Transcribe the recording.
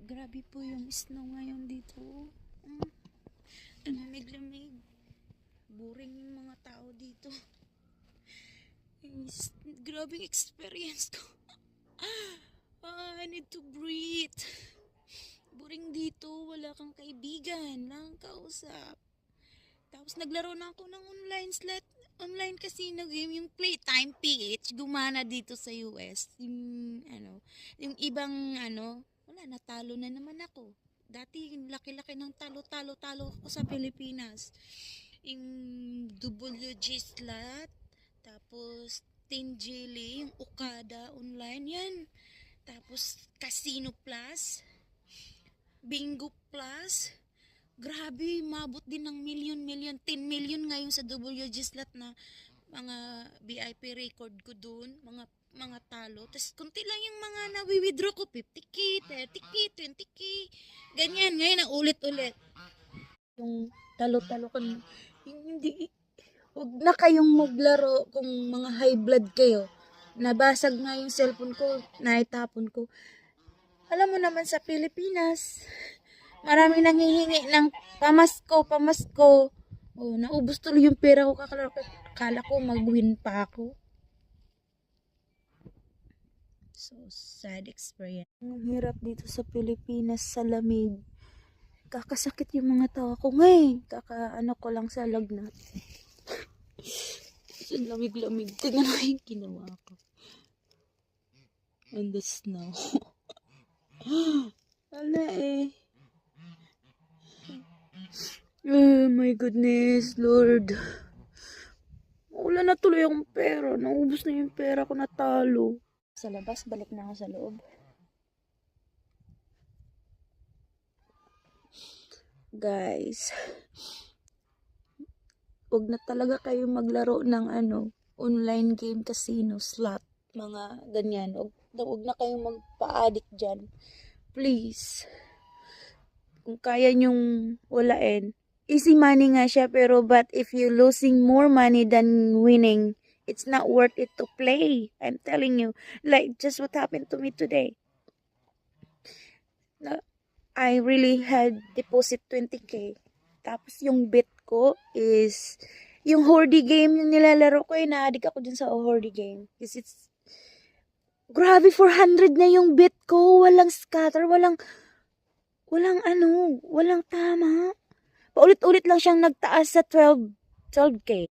Grabe po yung snow ngayon dito. Mm, Ang lamig-lamig. Boring yung mga tao dito. Grabing experience ko. I need to breathe. Boring dito. Wala kang kaibigan. Lang kausap. Tapos naglaro na ako ng online casino game, yung Playtime PH, gumana dito sa US. Yung ibang wala, natalo na naman ako. Dati yung laki-laki ng talo ako sa Pilipinas. Yung WG slot, tapos Tin Jelly, yung Okada online, yan. Tapos Casino Plus, Bingo Plus. Grabe, mabot din ng million, 10 million ngayon sa WG slot na mga VIP record ko dun, mga talo. Tapos kunti lang yung mga nawi-withdraw ko, 50k, 30k, 20k. Ganyan, ngayon na ulit-ulit. Yung talo-talo ko, yung hindi, huwag na kayong maglaro kung mga high blood kayo. Nabasag nga yung cellphone ko, naitapon ko. Alam mo naman sa Pilipinas, maraming nanghihingi ng pamasko. Oh, naubos tuloy yung pera ko. Akala ko mag-win pa ako. So, sad experience. Ang hirap dito sa Pilipinas sa lamig. Kakasakit yung mga tao ko ngayon. Kakaano ko lang sa lagnat. Sa lamig-lamig. Tingnan mo yung ginawa ko. And the snow. Wala eh. Oh my goodness, Lord. Wala na tuloy akong pera. Naubos na yung pera ko, natalo. Sa labas, balik na ako sa loob. Guys, wag na talaga kayo maglaro ng online game, casino, slot, mga ganyan. Wag na kayong magpa-addict dyan. Please. Kung kaya nyong walain, easy money nga siya, pero but if you losing more money than winning, it's not worth it to play. I'm telling you. Like just what happened to me today. I really had deposit 20k. Tapos yung bet ko is yung Horde game yung nilalaro ko. Na-addict ako dun sa Horde game. Because it's grabe, 400 na yung bet ko. Walang scatter, walang tama. Paulit-ulit lang siyang nagtaas sa 12k.